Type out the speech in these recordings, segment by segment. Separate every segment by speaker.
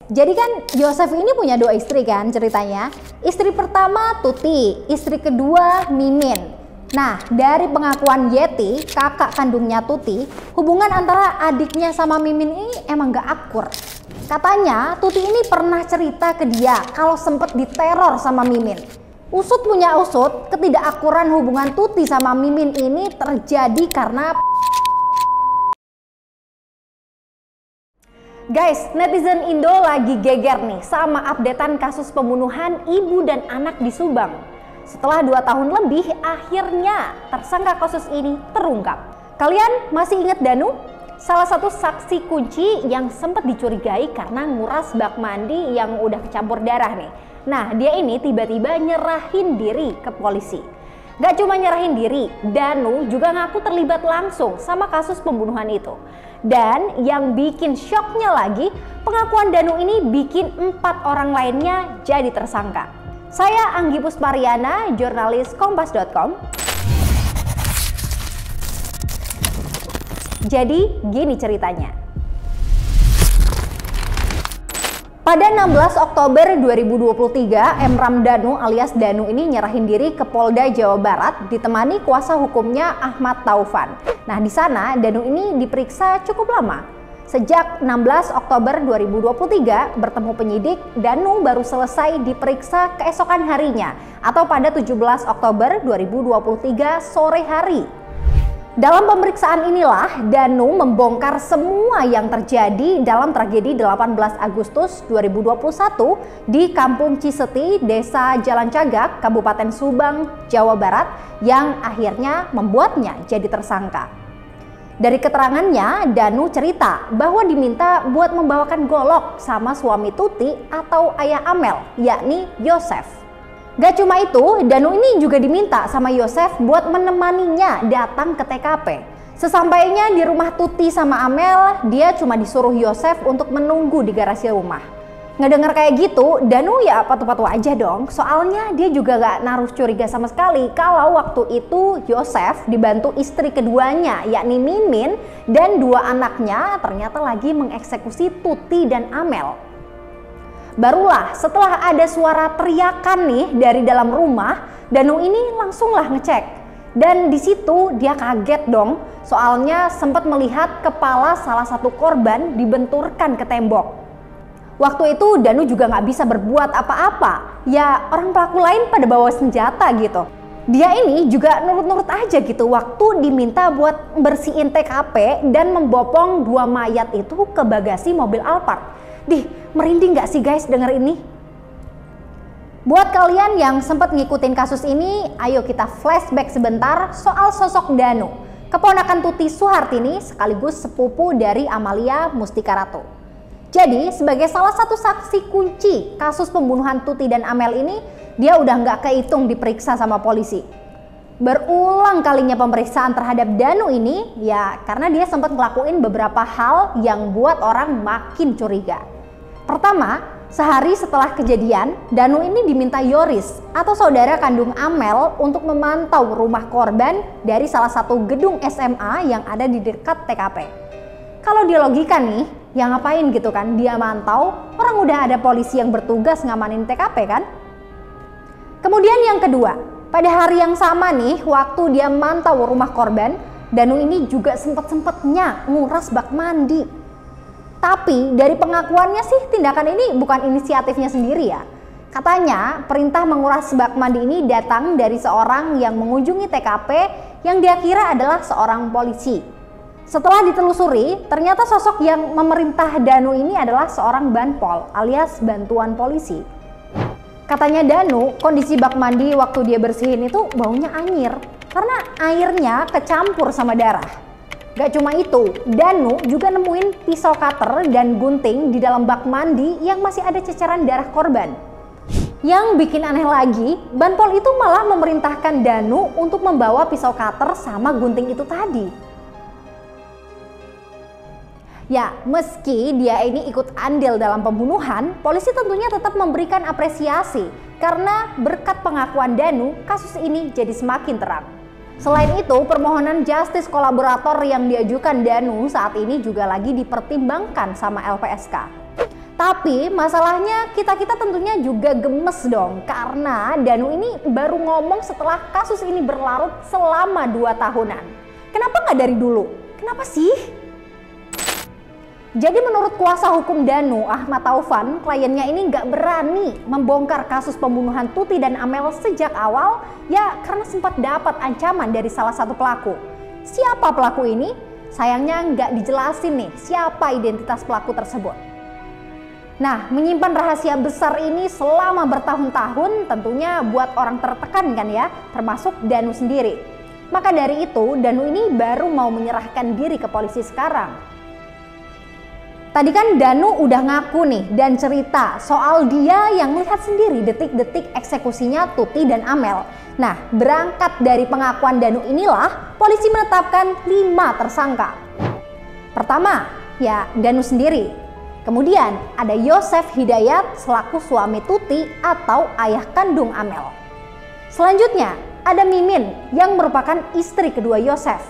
Speaker 1: Jadi kan Yosef ini punya dua istri kan ceritanya. Istri pertama Tuti, istri kedua Mimin. Nah, dari pengakuan Yeti, kakak kandungnya Tuti, hubungan antara adiknya sama Mimin ini emang gak akur. Katanya Tuti ini pernah cerita ke dia kalau sempet diteror sama Mimin. Usut punya usut, ketidakakuran hubungan Tuti sama Mimin ini terjadi karena guys, netizen Indo lagi geger nih sama updatean kasus pembunuhan ibu dan anak di Subang. Setelah 2 tahun lebih, akhirnya tersangka kasus ini terungkap. Kalian masih ingat Danu? Salah satu saksi kunci yang sempat dicurigai karena nguras bak mandi yang udah kecampur darah nih. Nah, dia ini tiba-tiba nyerahin diri ke polisi. Gak cuma nyerahin diri, Danu juga ngaku terlibat langsung sama kasus pembunuhan itu. Dan yang bikin shocknya lagi, pengakuan Danu ini bikin 4 orang lainnya jadi tersangka. Saya Anggi Puspariana, jurnalis Kompas.com. Jadi gini ceritanya. Pada 16 Oktober 2023, Emram Danu alias Danu ini nyerahin diri ke Polda Jawa Barat ditemani kuasa hukumnya Ahmad Taufan. Nah, di sana Danu ini diperiksa cukup lama. Sejak 16 Oktober 2023 bertemu penyidik, Danu baru selesai diperiksa keesokan harinya atau pada 17 Oktober 2023 sore hari. Dalam pemeriksaan inilah Danu membongkar semua yang terjadi dalam tragedi 18 Agustus 2021 di Kampung Ciseti, Desa Jalan Cagak, Kabupaten Subang, Jawa Barat yang akhirnya membuatnya jadi tersangka. Dari keterangannya, Danu cerita bahwa diminta buat membawakan golok sama suami Tuti atau ayah Amel, yakni Yosef. Gak cuma itu, Danu ini juga diminta sama Yosef buat menemaninya datang ke TKP. Sesampainya di rumah Tuti sama Amel, dia cuma disuruh Yosef untuk menunggu di garasi rumah. Ngedenger kayak gitu, Danu ya patu-patu aja dong. Soalnya dia juga gak naruh curiga sama sekali kalau waktu itu Yosef dibantu istri keduanya, yakni Mimin, dan 2 anaknya ternyata lagi mengeksekusi Tuti dan Amel. Barulah setelah ada suara teriakan nih dari dalam rumah, Danu ini langsunglah ngecek. Dan di situ dia kaget dong, soalnya sempat melihat kepala salah satu korban dibenturkan ke tembok. Waktu itu Danu juga nggak bisa berbuat apa-apa, ya orang pelaku lain pada bawa senjata gitu. Dia ini juga nurut-nurut aja gitu waktu diminta buat bersihin TKP dan membopong 2 mayat itu ke bagasi mobil Alphard. Merinding gak sih guys denger ini? Buat kalian yang sempat ngikutin kasus ini, ayo kita flashback sebentar soal sosok Danu, keponakan Tuti Suhartini sekaligus sepupu dari Amalia Mustika Ratu. Jadi sebagai salah satu saksi kunci kasus pembunuhan Tuti dan Amel ini, dia udah gak kehitung diperiksa sama polisi. Berulang kalinya pemeriksaan terhadap Danu ini ya karena dia sempat ngelakuin beberapa hal yang buat orang makin curiga. Pertama, sehari setelah kejadian, Danu ini diminta Yoris atau saudara kandung Amel untuk memantau rumah korban dari salah satu gedung SMA yang ada di dekat TKP. Kalau dia logika nih, ya ngapain gitu kan dia mantau, orang udah ada polisi yang bertugas ngamanin TKP kan? Kemudian yang kedua, pada hari yang sama nih, waktu dia mantau rumah korban, Danu ini juga sempet-sempetnya nguras bak mandi. Tapi dari pengakuannya sih tindakan ini bukan inisiatifnya sendiri ya. Katanya perintah menguras bak mandi ini datang dari seorang yang mengunjungi TKP yang dia kira adalah seorang polisi. Setelah ditelusuri, ternyata sosok yang memerintah Danu ini adalah seorang banpol alias bantuan polisi. Katanya Danu, kondisi bak mandi waktu dia bersihin itu baunya anyir karena airnya kecampur sama darah. Gak cuma itu, Danu juga nemuin pisau cutter dan gunting di dalam bak mandi yang masih ada ceceran darah korban. Yang bikin aneh lagi, banpol itu malah memerintahkan Danu untuk membawa pisau cutter sama gunting itu tadi. Ya, meski dia ini ikut andil dalam pembunuhan, polisi tentunya tetap memberikan apresiasi karena berkat pengakuan Danu, kasus ini jadi semakin terang. Selain itu, permohonan justice kolaborator yang diajukan Danu saat ini juga lagi dipertimbangkan sama LPSK. Tapi masalahnya kita-kita tentunya juga gemes dong, karena Danu ini baru ngomong setelah kasus ini berlarut selama 2 tahunan. Kenapa nggak dari dulu? Kenapa sih? Jadi menurut kuasa hukum Danu, Ahmad Taufan, kliennya ini nggak berani membongkar kasus pembunuhan Tuti dan Amel sejak awal, ya karena sempat dapat ancaman dari salah satu pelaku. Siapa pelaku ini? Sayangnya nggak dijelasin nih siapa identitas pelaku tersebut. Nah, menyimpan rahasia besar ini selama bertahun-tahun tentunya buat orang tertekan kan ya, termasuk Danu sendiri. Maka dari itu, Danu ini baru mau menyerahkan diri ke polisi sekarang. Tadi kan Danu udah ngaku nih dan cerita soal dia yang melihat sendiri detik-detik eksekusinya Tuti dan Amel. Nah, berangkat dari pengakuan Danu inilah polisi menetapkan 5 tersangka. Pertama, ya Danu sendiri. Kemudian ada Yosef Hidayat selaku suami Tuti atau ayah kandung Amel. Selanjutnya ada Mimin yang merupakan istri kedua Yosef.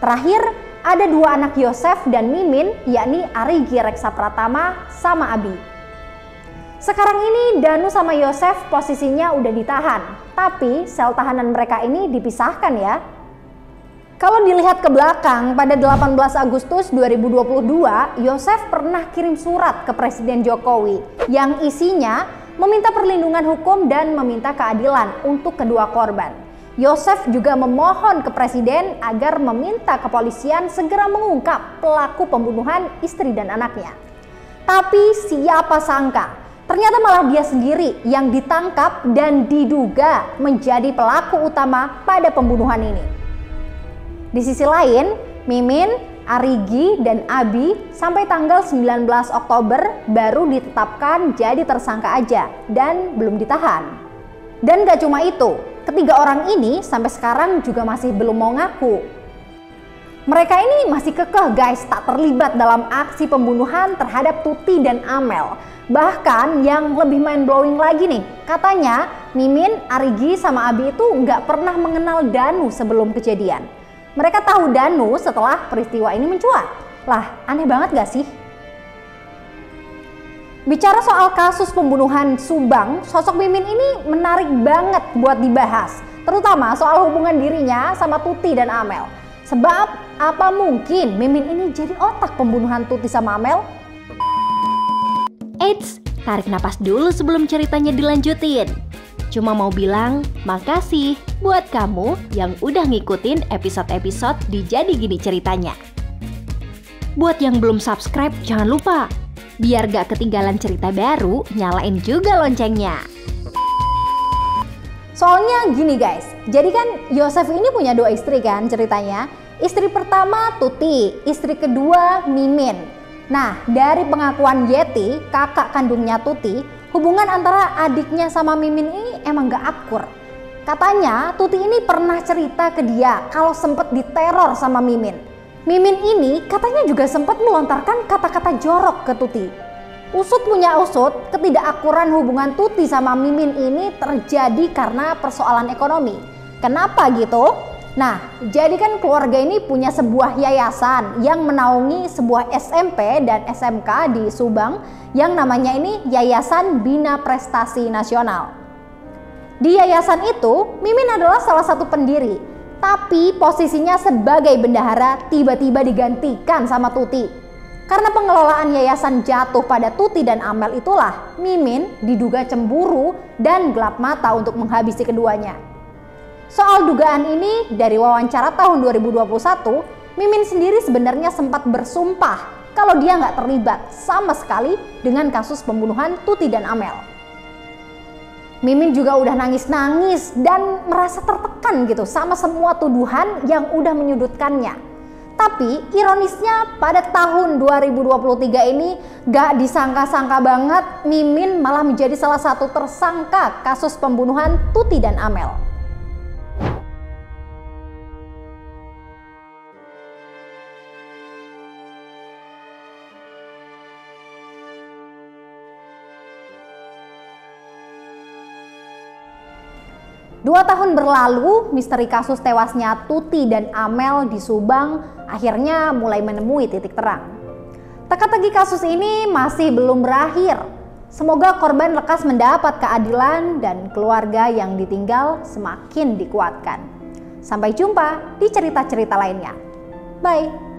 Speaker 1: Terakhir ada 2 anak Yosef dan Mimin, yakni Arigi Reksa Pratama sama Abi. Sekarang ini Danu sama Yosef posisinya udah ditahan, tapi sel tahanan mereka ini dipisahkan ya. Kalau dilihat ke belakang, pada 18 Agustus 2022, Yosef pernah kirim surat ke Presiden Jokowi yang isinya meminta perlindungan hukum dan meminta keadilan untuk kedua korban. Yosef juga memohon ke Presiden agar meminta kepolisian segera mengungkap pelaku pembunuhan istri dan anaknya. Tapi siapa sangka, ternyata malah dia sendiri yang ditangkap dan diduga menjadi pelaku utama pada pembunuhan ini. Di sisi lain, Mimin, Arigi, dan Abi sampai tanggal 19 Oktober baru ditetapkan jadi tersangka aja dan belum ditahan. Dan gak cuma itu, ketiga orang ini sampai sekarang juga masih belum mau ngaku. Mereka ini masih kekeh guys tak terlibat dalam aksi pembunuhan terhadap Tuti dan Amel. Bahkan yang lebih mind blowing lagi nih, katanya Mimin, Arigi, sama Abi itu gak pernah mengenal Danu sebelum kejadian. Mereka tahu Danu setelah peristiwa ini mencuat. Lah, aneh banget gak sih? Bicara soal kasus pembunuhan Subang, sosok Mimin ini menarik banget buat dibahas. Terutama soal hubungan dirinya sama Tuti dan Amel. Sebab, apa mungkin Mimin ini jadi otak pembunuhan Tuti sama Amel?
Speaker 2: Eits, tarik napas dulu sebelum ceritanya dilanjutin. Cuma mau bilang makasih buat kamu yang udah ngikutin episode-episode di Jadi Gini Ceritanya. Buat yang belum subscribe jangan lupa, biar gak ketinggalan cerita baru, nyalain juga loncengnya.
Speaker 1: Soalnya gini guys, jadi kan Yosef ini punya 2 istri kan ceritanya. Istri pertama Tuti, istri kedua Mimin. Nah, dari pengakuan Yeti, kakak kandungnya Tuti, hubungan antara adiknya sama Mimin ini emang gak akur. Katanya Tuti ini pernah cerita ke dia kalau sempet diteror sama Mimin. Mimin ini katanya juga sempat melontarkan kata-kata jorok ke Tuti. Usut punya usut, ketidakakuran hubungan Tuti sama Mimin ini terjadi karena persoalan ekonomi. Kenapa gitu? Nah, jadi kan keluarga ini punya sebuah yayasan yang menaungi sebuah SMP dan SMK di Subang yang namanya ini Yayasan Bina Prestasi Nasional. Di yayasan itu, Mimin adalah salah satu pendiri, tapi posisinya sebagai bendahara tiba-tiba digantikan sama Tuti. Karena pengelolaan yayasan jatuh pada Tuti dan Amel itulah, Mimin diduga cemburu dan gelap mata untuk menghabisi keduanya. Soal dugaan ini, dari wawancara tahun 2021, Mimin sendiri sebenarnya sempat bersumpah kalau dia nggak terlibat sama sekali dengan kasus pembunuhan Tuti dan Amel. Mimin juga udah nangis-nangis dan merasa tertekan gitu sama semua tuduhan yang udah menyudutkannya. Tapi ironisnya pada tahun 2023 ini gak disangka-sangka banget Mimin malah menjadi salah satu tersangka kasus pembunuhan Tuti dan Amel. 2 tahun berlalu, misteri kasus tewasnya Tuti dan Amel di Subang akhirnya mulai menemui titik terang. Teka-teki kasus ini masih belum berakhir. Semoga korban lekas mendapat keadilan dan keluarga yang ditinggal semakin dikuatkan. Sampai jumpa di cerita-cerita lainnya. Bye.